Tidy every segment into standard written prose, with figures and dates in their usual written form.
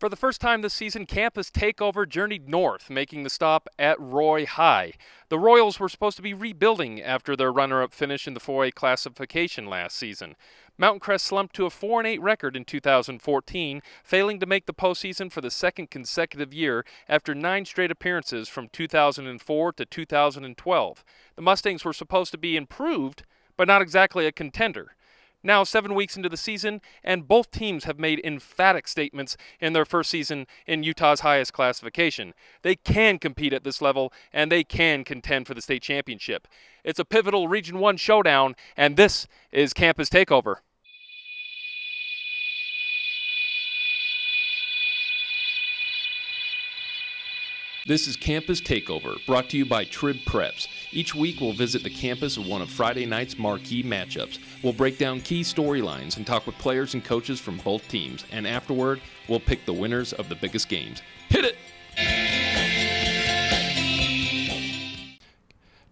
For the first time this season, Campus Takeover journeyed north, making the stop at Roy High. The Royals were supposed to be rebuilding after their runner-up finish in the 4A classification last season. Mountain Crest slumped to a 4-8 record in 2014, failing to make the postseason for the second consecutive year after 9 straight appearances from 2004 to 2012. The Mustangs were supposed to be improved, but not exactly a contender. Now 7 weeks into the season, and both teams have made emphatic statements in their first season in Utah's highest classification. They can compete at this level, and they can contend for the state championship. It's a pivotal Region 1 showdown, and this is Campus Takeover. This is Campus Takeover, brought to you by Trib Preps. Each week we'll visit the campus of one of Friday night's marquee matchups. We'll break down key storylines and talk with players and coaches from both teams. And afterward, we'll pick the winners of the biggest games. Hit it!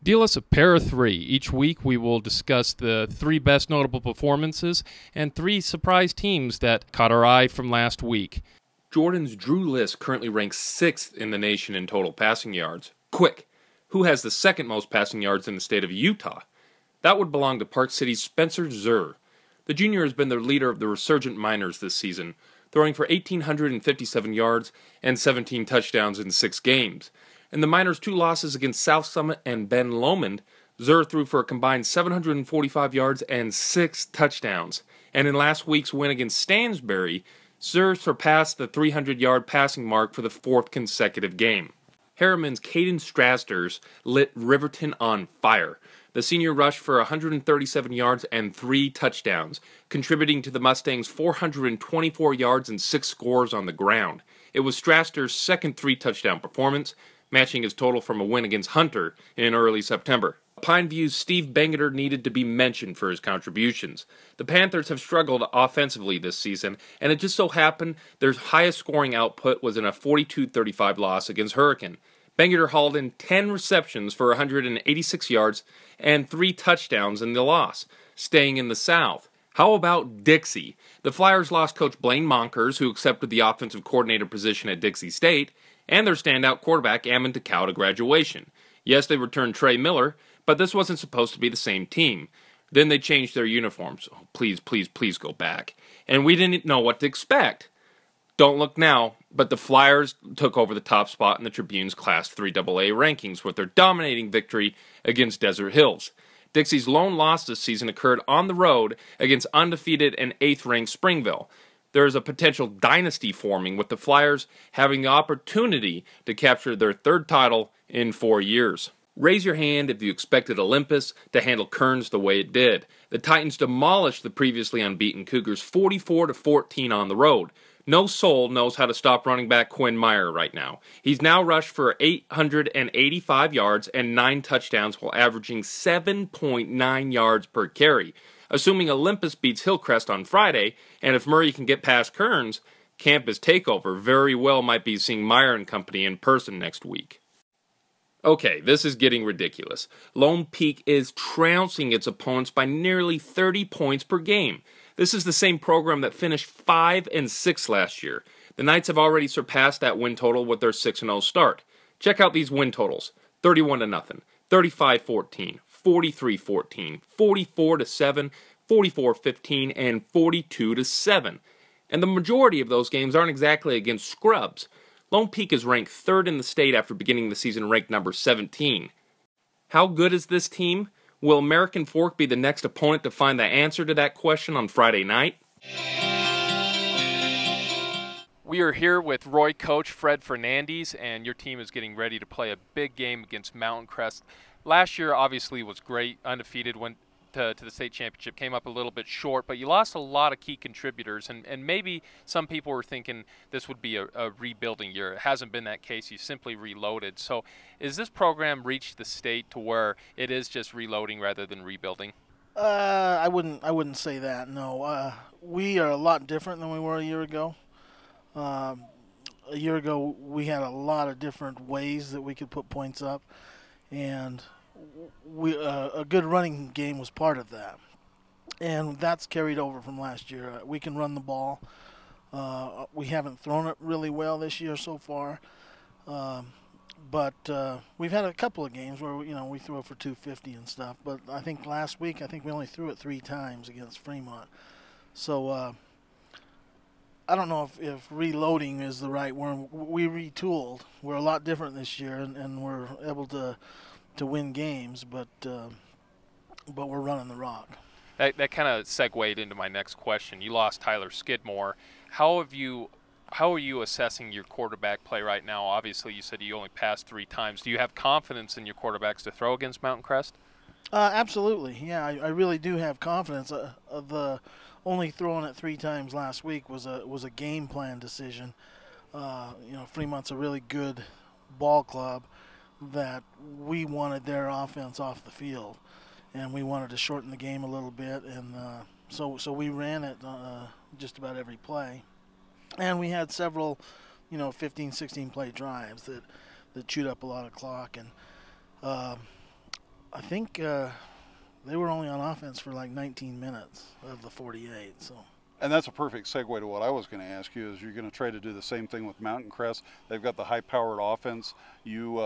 Deal us a pair of 3. Each week we will discuss the 3 best notable performances and 3 surprise teams that caught our eye from last week. Jordan's Drew List currently ranks 6th in the nation in total passing yards. Quick, who has the second most passing yards in the state of Utah? That would belong to Park City's Spencer Zur. The junior has been the leader of the resurgent Miners this season, throwing for 1,857 yards and 17 touchdowns in 6 games. In the Miners' 2 losses against South Summit and Ben Lomond, Zur threw for a combined 745 yards and 6 touchdowns. And in last week's win against Stansbury, Zur surpassed the 300-yard passing mark for the 4th consecutive game. Harriman's Caden Strasters lit Riverton on fire. The senior rushed for 137 yards and 3 touchdowns, contributing to the Mustangs' 424 yards and 6 scores on the ground. It was Strasters' second 3-touchdown performance, matching his total from a win against Hunter in early September. Pineview's Steve Bangeter needed to be mentioned for his contributions. The Panthers have struggled offensively this season, and it just so happened their highest scoring output was in a 42-35 loss against Hurricane. Bangeter hauled in 10 receptions for 186 yards and 3 touchdowns in the loss, staying in the South. How about Dixie? The Flyers lost coach Blaine Monkers, who accepted the offensive coordinator position at Dixie State, and their standout quarterback Ammon Takau to graduation. Yes, they returned Trey Miller, but this wasn't supposed to be the same team. Then they changed their uniforms. Oh, please, please, please go back. And we didn't know what to expect. Don't look now, but the Flyers took over the top spot in the Tribune's Class 3 AA rankings with their dominating victory against Desert Hills. Dixie's lone loss this season occurred on the road against undefeated and 8th-ranked Springville. There is a potential dynasty forming with the Flyers having the opportunity to capture their 3rd title in 4 years. Raise your hand if you expected Olympus to handle Kearns the way it did. The Titans demolished the previously unbeaten Cougars 44-14 on the road. No soul knows how to stop running back Quinn Meyer right now. He's now rushed for 885 yards and 9 touchdowns while averaging 7.9 yards per carry. Assuming Olympus beats Hillcrest on Friday, and if Murray can get past Kearns, Campus Takeover very well might be seeing Meyer and company in person next week. Okay, this is getting ridiculous. Lone Peak is trouncing its opponents by nearly 30 points per game. This is the same program that finished 5-6 last year. The Knights have already surpassed that win total with their 6-0 start. Check out these win totals: 31-0, 35-14, 43-14, 44-7, 44-15, and 42-7. And the majority of those games aren't exactly against scrubs. Lone Peak is ranked 3rd in the state after beginning the season ranked number 17. How good is this team? Will American Fork be the next opponent to find the answer to that question on Friday night? We are here with Roy coach Fred Fernandez, and your team is getting ready to play a big game against Mountain Crest. Last year obviously was great, undefeated, went to the state championship, came up a little bit short, but you lost a lot of key contributors, and maybe some people were thinking this would be a rebuilding year. It hasn't been that case. You simply reloaded. So is this program reached the state to where it is just reloading rather than rebuilding? I wouldn't say that, no. We are a lot different than we were a year ago. A year ago we had a lot of different ways that we could put points up, and a good running game was part of that, and that's carried over from last year. We can run the ball. We haven't thrown it really well this year so far. But we've had a couple of games where we threw it for 250 and stuff. But I think last week we only threw it 3 times against Fremont. So I don't know if reloading is the right word. We retooled. We're a lot different this year, and we're able to win games. But we're running the rock. That kind of segued into my next question. You lost Tyler Skidmore. How are you assessing your quarterback play right now? Obviously, you said you only passed 3 times. Do you have confidence in your quarterbacks to throw against Mountain Crest? Absolutely. Yeah, I really do have confidence. The only throwing it 3 times last week was a game plan decision. Fremont's a really good ball club that we wanted their offense off the field, and we wanted to shorten the game a little bit, and so we ran it just about every play. And we had several, 15, 16 play drives that chewed up a lot of clock. And I think they were only on offense for like 19 minutes of the 48. So. And that's a perfect segue to what I was going to ask you, is you're going to try to do the same thing with Mountain Crest. They've got the high-powered offense. You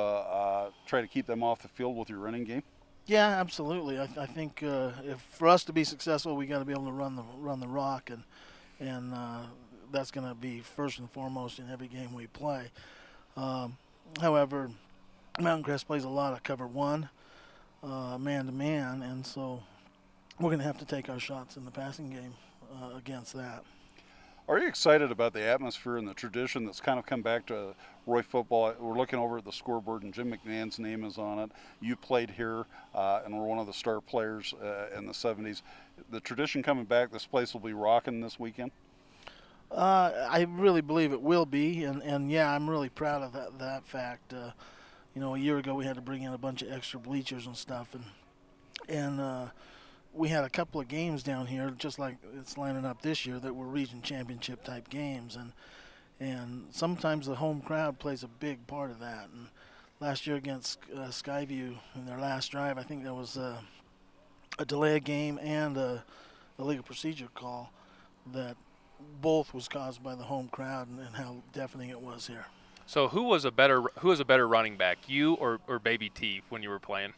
try to keep them off the field with your running game? Yeah, absolutely. I think if for us to be successful, we got to be able to run the rock, and that's going to be first and foremost in every game we play. However, Mountain Crest plays a lot of cover 1, man-to-man, and so we're going to have to take our shots in the passing game against that. Are you excited about the atmosphere and the tradition that's kind of come back to Roy football? We're looking over at the scoreboard, and Jim McMahon's name is on it. You played here and were one of the star players in the 70s. The tradition coming back, this place will be rocking this weekend? I really believe it will be, and yeah, I'm really proud of that fact. A year ago we had to bring in a bunch of extra bleachers and stuff, and we had a couple of games down here, just like it's lining up this year, that were region championship type games, and sometimes the home crowd plays a big part of that. And last year against Skyview in their last drive, I think there was a delay of game and a legal procedure call that both was caused by the home crowd and how deafening it was here. So who was a better running back, you or Baby T, when you were playing?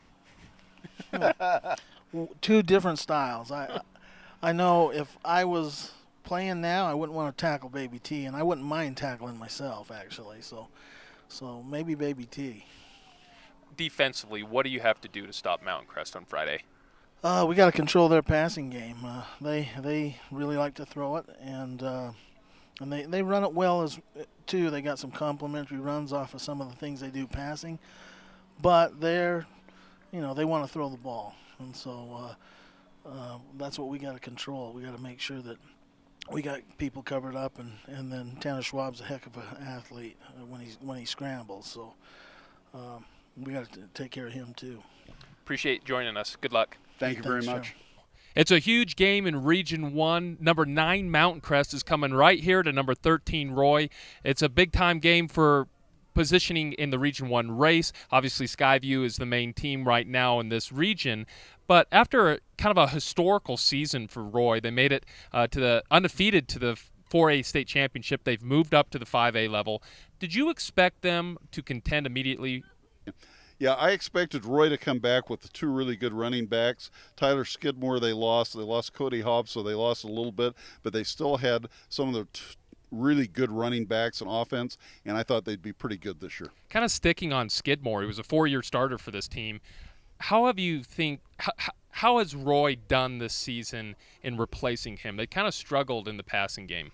2 different styles. I know if I was playing now, I wouldn't want to tackle Baby T, and I wouldn't mind tackling myself actually. So maybe Baby T. Defensively, what do you have to do to stop Mountain Crest on Friday? We got to control their passing game. They really like to throw it, and they run it well too. They got some complimentary runs off of some of the things they do passing, but they want to throw the ball, and so that's what we got to control. We got to make sure that we got people covered up, and then Tanner Juab's a heck of an athlete when he scrambles. So we got to take care of him too. Appreciate joining us. Good luck. Thank you very much. Sure. It's a huge game in Region 1. Number 9 Mountain Crest is coming right here to number 13 Roy. It's a big-time game for positioning in the Region 1 race. Obviously, Skyview is the main team right now in this region. But after kind of a historical season for Roy, they made it undefeated to the 4A state championship. They've moved up to the 5A level. Did you expect them to contend immediately? Yeah, I expected Roy to come back with the 2 really good running backs. Tyler Skidmore, they lost. They lost Cody Hobbs, so they lost a little bit, but they still had some of the really good running backs and offense, and I thought they'd be pretty good this year. Kind of sticking on Skidmore, he was a 4-year starter for this team. How has Roy done this season in replacing him? They kind of struggled in the passing game.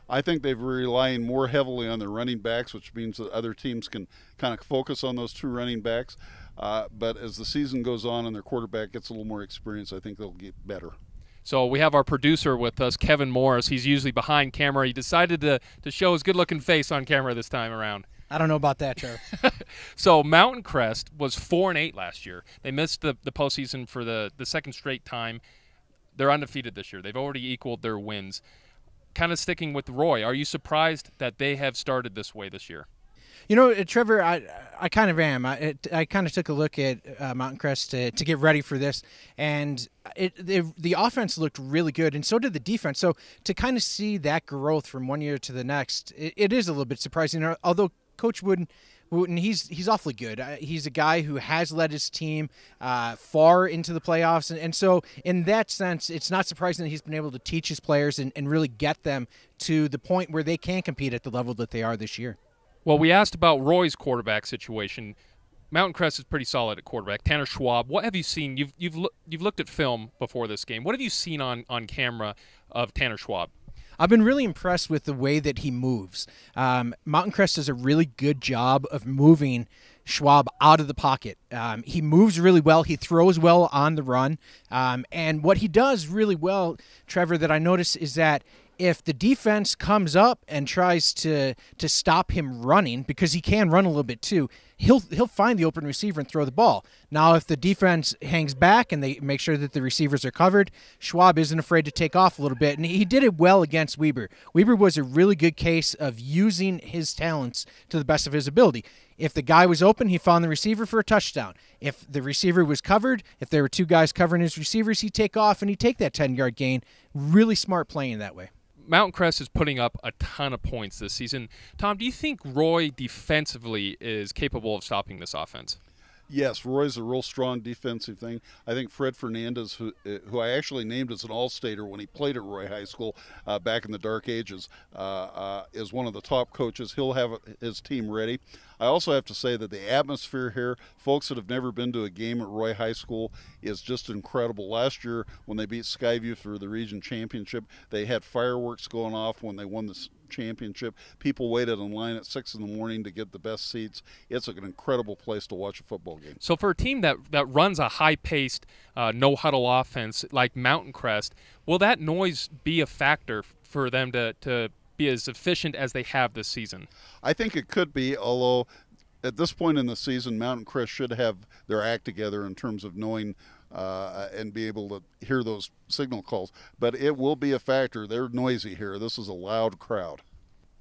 I think they're relying more heavily on their running backs, which means that other teams can kind of focus on those 2 running backs. But as the season goes on and their quarterback gets a little more experience, I think they'll get better. So we have our producer with us, Kevon Morris. He's usually behind camera. He decided to show his good-looking face on camera this time around. I don't know about that, Joe. So Mountain Crest was 4-8 last year. They missed the postseason for the second straight time. They're undefeated this year. They've already equaled their wins. Kind of sticking with Roy, are you surprised that they have started this way this year? Trevor, I kind of am. I kind of took a look at Mountain Crest to get ready for this, and the offense looked really good, and so did the defense. So to kind of see that growth from one year to the next, it is a little bit surprising. Although Coach Wooden, he's awfully good. He's a guy who has led his team far into the playoffs, and so in that sense, it's not surprising that he's been able to teach his players and really get them to the point where they can compete at the level that they are this year. Well, we asked about Roy's quarterback situation. Mountain Crest is pretty solid at quarterback. Tanner Juab, what have you seen? You've looked at film before this game. What have you seen on camera of Tanner Juab? I've been really impressed with the way that he moves. Mountain Crest does a really good job of moving Juab out of the pocket. He moves really well. He throws well on the run. And what he does really well, Trevor, that I notice is that if the defense comes up and tries to stop him running, because he can run a little bit too, he'll find the open receiver and throw the ball. Now, if the defense hangs back and they make sure that the receivers are covered, Juab isn't afraid to take off a little bit, and he did it well against Weber. Weber was a really good case of using his talents to the best of his ability. If the guy was open, he found the receiver for a touchdown. If the receiver was covered, if there were two guys covering his receivers, he'd take off and he'd take that 10-yard gain. Really smart playing that way. Mountain Crest is putting up a ton of points this season. Tom, do you think Roy defensively is capable of stopping this offense? Yes, Roy's a real strong defensive thing. I think Fred Fernandez, who I actually named as an All-Stater when he played at Roy High School back in the dark ages, is one of the top coaches. He'll have his team ready. I also have to say that the atmosphere here, folks that have never been to a game at Roy High School, is just incredible. Last year, when they beat Skyview for the region championship, they had fireworks going off when they won the championship. People waited in line at 6 in the morning to get the best seats. It's an incredible place to watch a football game. So for a team that runs a high-paced, no-huddle offense like Mountain Crest, will that noise be a factor for them to be as efficient as they have this season? I think it could be, although at this point in the season, Mountain Crest should have their act together in terms of knowing and be able to hear those signal calls. But it will be a factor. They're noisy here. This is a loud crowd.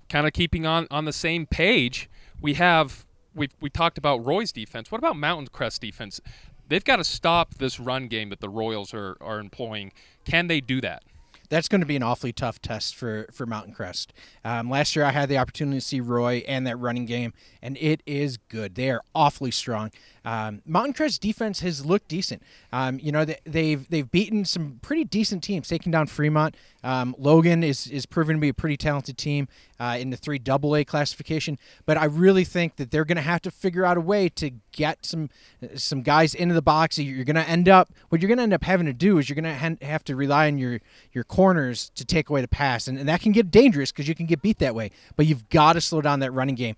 Kind of keeping on the same page, we talked about Roy's defense. What about Mountain Crest defense? They've got to stop this run game that the Royals are employing. Can they do that? That's going to be an awfully tough test for Mountain Crest. Last year I had the opportunity to see Roy and that running game, and it is good. They are awfully strong. Mountain Crest defense has looked decent. They've beaten some pretty decent teams, taking down Fremont. Logan is proven to be a pretty talented team in the 3AA classification, but I really think that they're going to have to figure out a way to get some guys into the box. What you're going to end up having to do is you're going to have to rely on your corners to take away the pass, and that can get dangerous because you can get beat that way, but you've got to slow down that running game.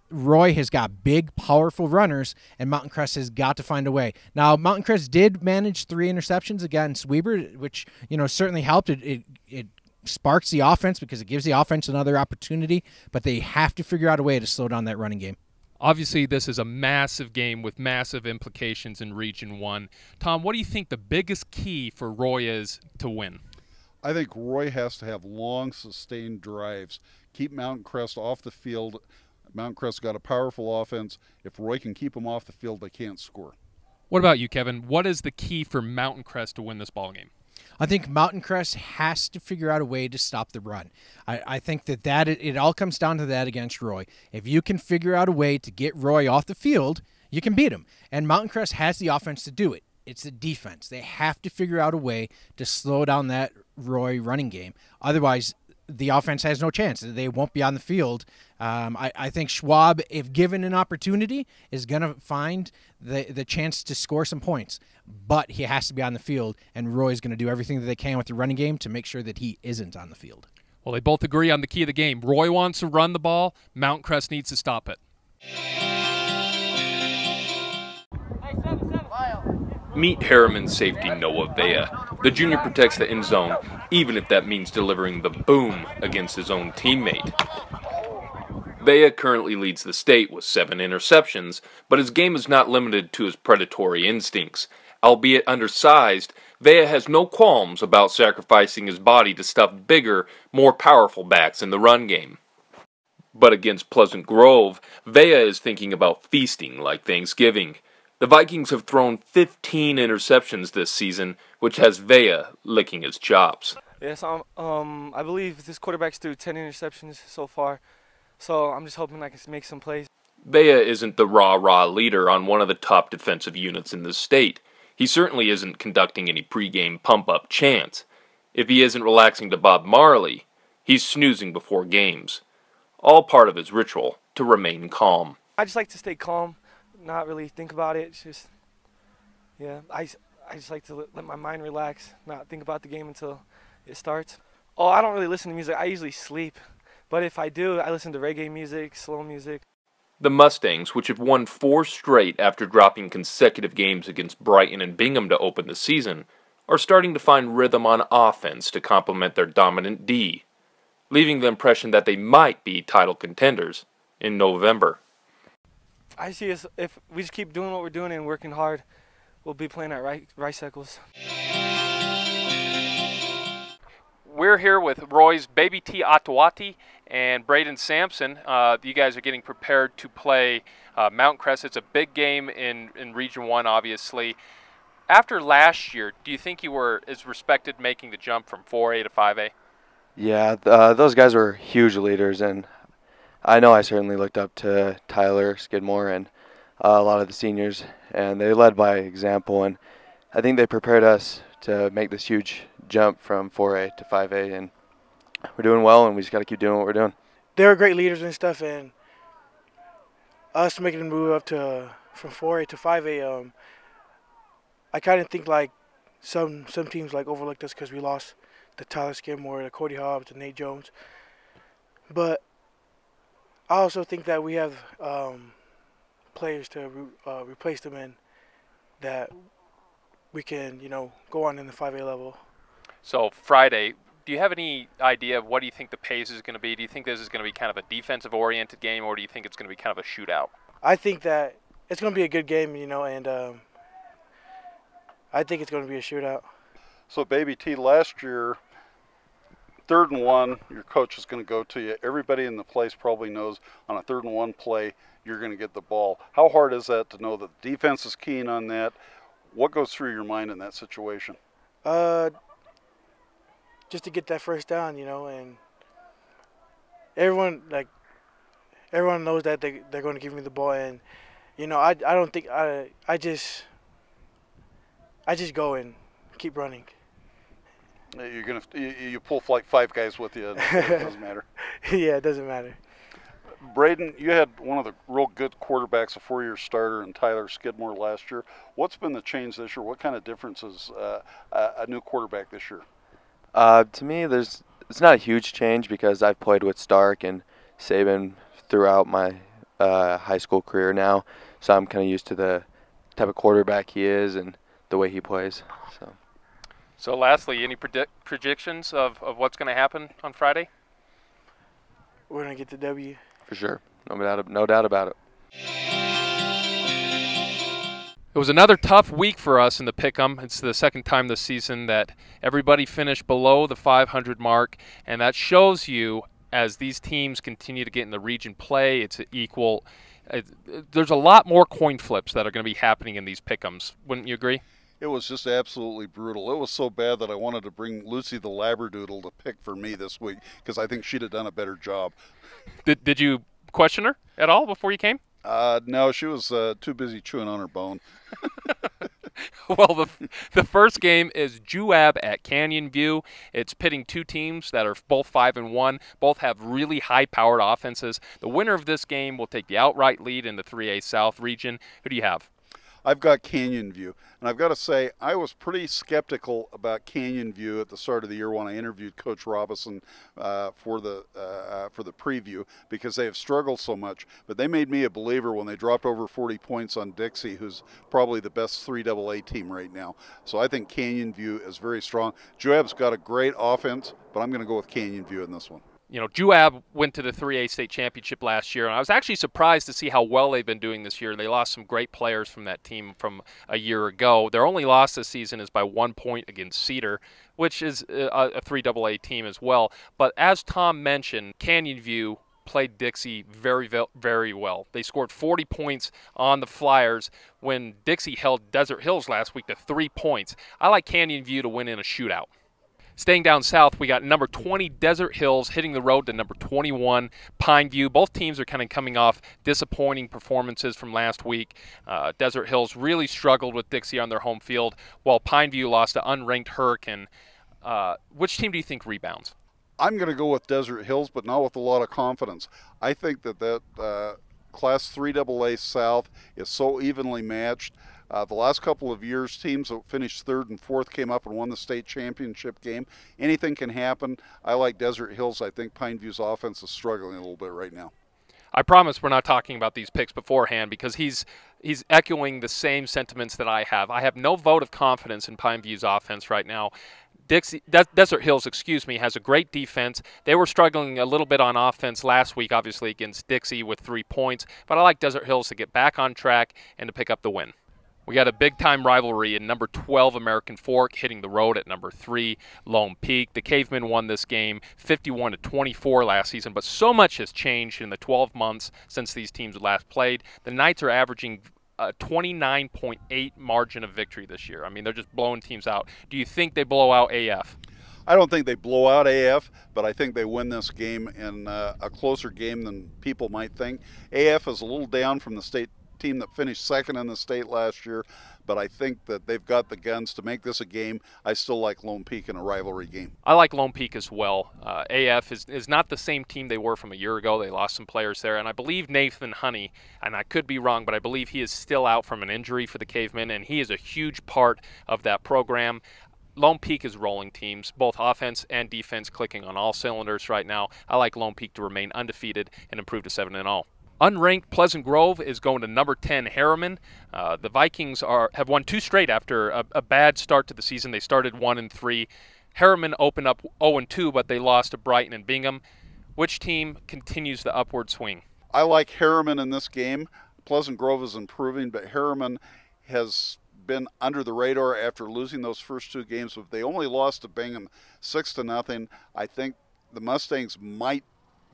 Roy has got big, powerful runners, and Mountain Crest has got to find a way. Now, Mountain Crest did manage 3 interceptions against Weber, which certainly helped. It sparks the offense because it gives the offense another opportunity, but they have to figure out a way to slow down that running game. Obviously, this is a massive game with massive implications in Region 1. Tom, what do you think the biggest key for Roy is to win? I think Roy has to have long, sustained drives. Keep Mountain Crest off the field. Mountain Crest got a powerful offense. If Roy can keep them off the field, they can't score. What about you, Kevin? What is the key for Mountain Crest to win this ballgame? I think Mountain Crest has to figure out a way to stop the run. I think that it all comes down to that against Roy. If you can figure out a way to get Roy off the field, you can beat him. And Mountain Crest has the offense to do it. It's the defense. They have to figure out a way to slow down that Roy running game. Otherwise, the offense has no chance. They won't be on the field. I think Juab, if given an opportunity, is going to find the chance to score some points. But he has to be on the field, and Roy's going to do everything that they can with the running game to make sure that he isn't on the field. Well, they both agree on the key of the game. Roy wants to run the ball. Mountain Crest needs to stop it. Meet Harriman safety Noah Baya. The junior protects the end zone, even if that means delivering the boom against his own teammate. Baya currently leads the state with 7 interceptions, but his game is not limited to his predatory instincts. Albeit undersized, Baya has no qualms about sacrificing his body to stuff bigger, more powerful backs in the run game. But against Pleasant Grove, Baya is thinking about feasting like Thanksgiving. The Vikings have thrown 15 interceptions this season, which has Baya licking his chops. Yes, I believe this quarterback's threw 10 interceptions so far, so I'm just hoping I can make some plays. Baya isn't the rah-rah leader on one of the top defensive units in the state. He certainly isn't conducting any pregame pump-up chants. If he isn't relaxing to Bob Marley, he's snoozing before games. All part of his ritual to remain calm. I just like to stay calm, not really think about it. It's just, yeah, I just like to let my mind relax, not think about the game until it starts. Oh, I don't really listen to music. I usually sleep. But if I do, I listen to reggae music, slow music. The Mustangs, which have won 4 straight after dropping consecutive games against Brighton and Bingham to open the season, are starting to find rhythm on offense to complement their dominant D, leaving the impression that they might be title contenders in November. I see us, if we just keep doing what we're doing and working hard, we'll be playing at Rice Eccles. We're here with Roy's Baby T. Atawati and Braden Sampson. You guys are getting prepared to play Mountain Crest. It's a big game in Region 1, obviously. After last year, do you think you were as respected making the jump from 4A to 5A? Yeah, those guys were huge leaders, and I know I certainly looked up to Tyler, Skidmore, and a lot of the seniors, and they led by example, and I think they prepared us to make this huge jump from 4A to 5A, and we're doing well, and we just got to keep doing what we're doing. They're great leaders and stuff, and us making the move up to from 4A to 5A, I kind of think like some teams like overlooked us because we lost the Tyler Skidmore, the Cody Hobbs, the Nate Jones, but I also think that we have players to replace them in that we can, go on in the 5A level. So Friday, do you have any idea of what do you think the pace is going to be? Do you think this is going to be kind of a defensive-oriented game, or do you think it's going to be kind of a shootout? I think that it's going to be a good game, and I think it's going to be a shootout. So, Baby T, last year, 3rd and 1, your coach is going to go to you. Everybody in the place probably knows on a 3rd and 1 play, you're going to get the ball. How hard is that to know that the defense is keen on that? What goes through your mind in that situation? Just to get that first down, and everyone knows that they're going to give me the ball, and I don't think I just go and keep running. You're gonna you pull like 5 guys with you. It doesn't matter. Yeah, it doesn't matter. Braden, you had one of the real good quarterbacks, a 4-year starter, in Tyler Skidmore last year. What's been the change this year? What kind of difference is a new quarterback this year? To me, it's not a huge change because I've played with Stark and Saban throughout my high school career now, so I'm kind of used to the type of quarterback he is and the way he plays. So lastly, any predictions of what's going to happen on Friday? We're going to get the W. For sure. No doubt about it. It was another tough week for us in the Pick'em. It's the second time this season that everybody finished below the 500 mark, and that shows you as these teams continue to get in the region play, it's equal. There's a lot more coin flips that are going to be happening in these Pick'ems. Wouldn't you agree? It was just absolutely brutal. It was so bad that I wanted to bring Lucy the Labradoodle to pick for me this week because I think she'd have done a better job. Did you question her at all before you came? No, she was too busy chewing on her bone. Well, the first game is Juab at Canyon View. It's pitting 2 teams that are both 5-1. Both have really high-powered offenses. The winner of this game will take the outright lead in the 3A South region. Who do you have? I've got Canyon View, and I've got to say I was pretty skeptical about Canyon View at the start of the year when I interviewed Coach Robinson for the preview because they have struggled so much. But they made me a believer when they dropped over 40 points on Dixie, who's probably the best 3AA team right now. So I think Canyon View is very strong. Joab's got a great offense, but I'm going to go with Canyon View in this one. Juab went to the 3A state championship last year, and I was actually surprised to see how well they've been doing this year. They lost some great players from that team from a year ago. Their only loss this season is by 1 point against Cedar, which is a 3AA team as well. But as Tom mentioned, Canyon View played Dixie very, very well. They scored 40 points on the Flyers when Dixie held Desert Hills last week to 3 points. I like Canyon View to win in a shootout. Staying down south, we got number 20 Desert Hills hitting the road to number 21 Pineview. Both teams are kind of coming off disappointing performances from last week. Desert Hills really struggled with Dixie on their home field, while Pineview lost to unranked Hurricane. Which team do you think rebounds? I'm going to go with Desert Hills, but not with a lot of confidence. I think that Class 3AA South is so evenly matched. The last couple of years, teams that finished 3rd and 4th came up and won the state championship game. Anything can happen. I like Desert Hills. I think Pineview's offense is struggling a little bit right now. I promise we're not talking about these picks beforehand because he's echoing the same sentiments that I have. I have no vote of confidence in Pineview's offense right now. Desert Hills, has a great defense. They were struggling a little bit on offense last week, obviously, against Dixie with 3 points. But I like Desert Hills to get back on track and to pick up the win. We got a big-time rivalry in number 12 American Fork hitting the road at number 3 Lone Peak. The Cavemen won this game 51-24 last season, but so much has changed in the 12 months since these teams last played. The Knights are averaging a 29.8 margin of victory this year. I mean, they're just blowing teams out. Do you think they blow out AF? I don't think they blow out AF, but I think they win this game in a closer game than people might think. AF is a little down from the state team that finished 2nd in the state last year, but I think that they've got the guns to make this a game. I still like Lone Peak in a rivalry game. I like Lone Peak as well. AF is not the same team they were from a year ago. They lost some players there, and I believe Nathan Honey, and I could be wrong, but I believe he is still out from an injury for the Cavemen, and he is a huge part of that program. Lone Peak is rolling teams, both offense and defense clicking on all cylinders right now. I like Lone Peak to remain undefeated and improve to 7-0. Unranked Pleasant Grove is going to number 10 Harriman. The Vikings have won 2 straight after a bad start to the season. They started 1-3. Harriman opened up 0-2, but they lost to Brighton and Bingham. Which team continues the upward swing? I like Harriman in this game. Pleasant Grove is improving, but Harriman has been under the radar after losing those first 2 games. But they only lost to Bingham 6-0. I think the Mustangs might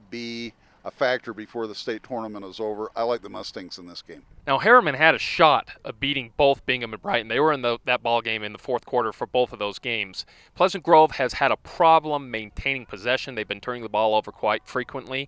be a factor before the state tournament is over. I like the Mustangs in this game. Now, Harriman had a shot of beating both Bingham and Brighton. They were in that ball game in the 4th quarter for both of those games. Pleasant Grove has had a problem maintaining possession. They've been turning the ball over quite frequently.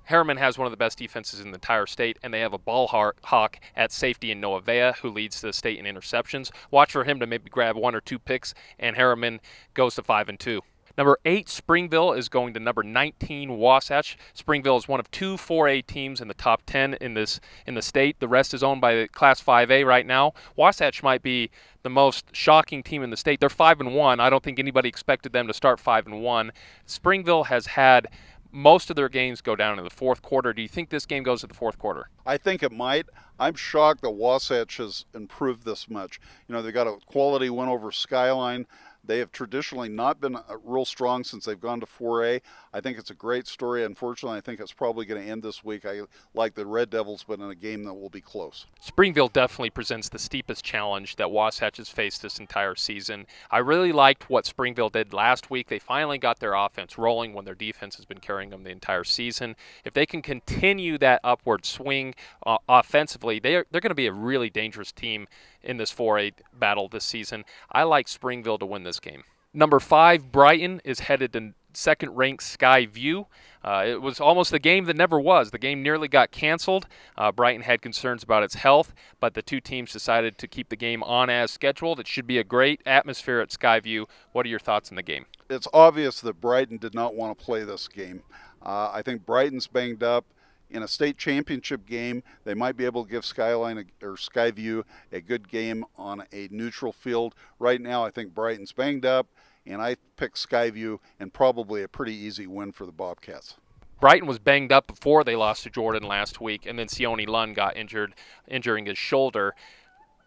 Harriman has one of the best defenses in the entire state, and they have a ball hawk at safety in Noah Vea, who leads the state in interceptions. Watch for him to maybe grab 1 or 2 picks, and Harriman goes to 5-2. Number 8, Springville is going to number 19, Wasatch. Springville is one of 2 4A teams in the top 10 in the state. The rest is owned by the Class 5A right now. Wasatch might be the most shocking team in the state. They're 5-1. I don't think anybody expected them to start 5-1. Springville has had most of their games go down in the 4th quarter. Do you think this game goes to the 4th quarter? I think it might. I'm shocked that Wasatch has improved this much. You know, they got a quality win over Skyline. They have traditionally not been real strong since they've gone to 4A. I think it's a great story. Unfortunately, I think it's probably going to end this week. I like the Red Devils, but in a game that will be close. Springville definitely presents the steepest challenge that Wasatch has faced this entire season. I really liked what Springville did last week. They finally got their offense rolling when their defense has been carrying them the entire season. If they can continue that upward swing offensively, they're going to be a really dangerous team in this 4A battle this season. I like Springville to win this game. Number 5, Brighton is headed to 2nd-ranked Skyview. It was almost the game that never was. The game nearly got canceled. Brighton had concerns about its health, but the 2 teams decided to keep the game on as scheduled. It should be a great atmosphere at Skyview. What are your thoughts on the game? It's obvious that Brighton did not want to play this game. I think Brighton's banged up. In a state championship game, they might be able to give Skyview a good game on a neutral field. Right now, I think Brighton's banged up, and I pick Skyview and probably a pretty easy win for the Bobcats. Brighton was banged up before they lost to Jordan last week, and then Sione Lund got injuring his shoulder.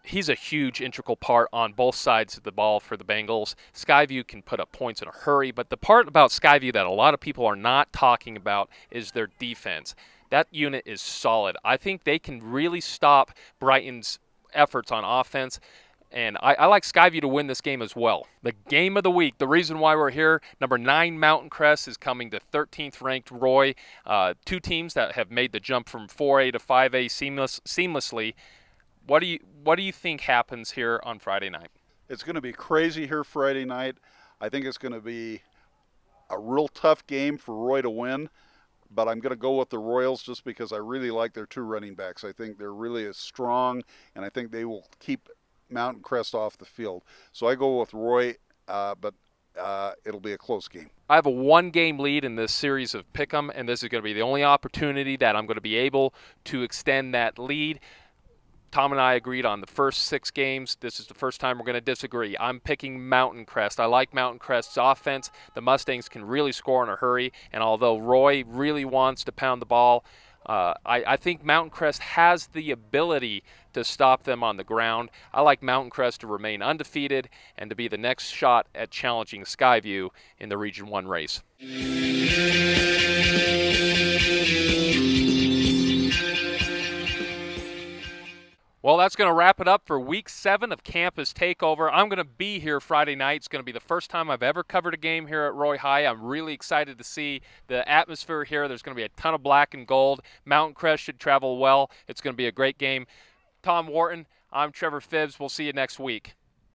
He's a huge integral part on both sides of the ball for the Bengals. Skyview can put up points in a hurry, but the part about Skyview that a lot of people are not talking about is their defense. That unit is solid. I think they can really stop Brighton's efforts on offense. And I like Skyview to win this game as well. The game of the week, the reason why we're here, number 9 Mountain Crest is coming to 13th ranked Roy. Two teams that have made the jump from 4A to 5A seamlessly. What do you think happens here on Friday night? It's going to be crazy here Friday night. I think it's going to be a real tough game for Roy to win, but I'm going to go with the Royals just because I really like their 2 running backs. I think they're really strong, and I think they will keep Mountain Crest off the field. So I go with Roy, but it'll be a close game. I have a 1-game lead in this series of Pick'em, and this is going to be the only opportunity that I'm going to be able to extend that lead. Tom and I agreed on the first 6 games. This is the first time we're going to disagree. I'm picking Mountain Crest. I like Mountain Crest's offense. The Mustangs can really score in a hurry, and although Roy really wants to pound the ball, I think Mountain Crest has the ability to stop them on the ground. I like Mountain Crest to remain undefeated and to be the next shot at challenging Skyview in the Region 1 race. Well, that's going to wrap it up for Week 7 of Campus Takeover. I'm going to be here Friday night. It's going to be the first time I've ever covered a game here at Roy High. I'm really excited to see the atmosphere here. There's going to be a ton of black and gold. Mountain Crest should travel well. It's going to be a great game. Tom Wharton, I'm Trevor Phibbs. We'll see you next week.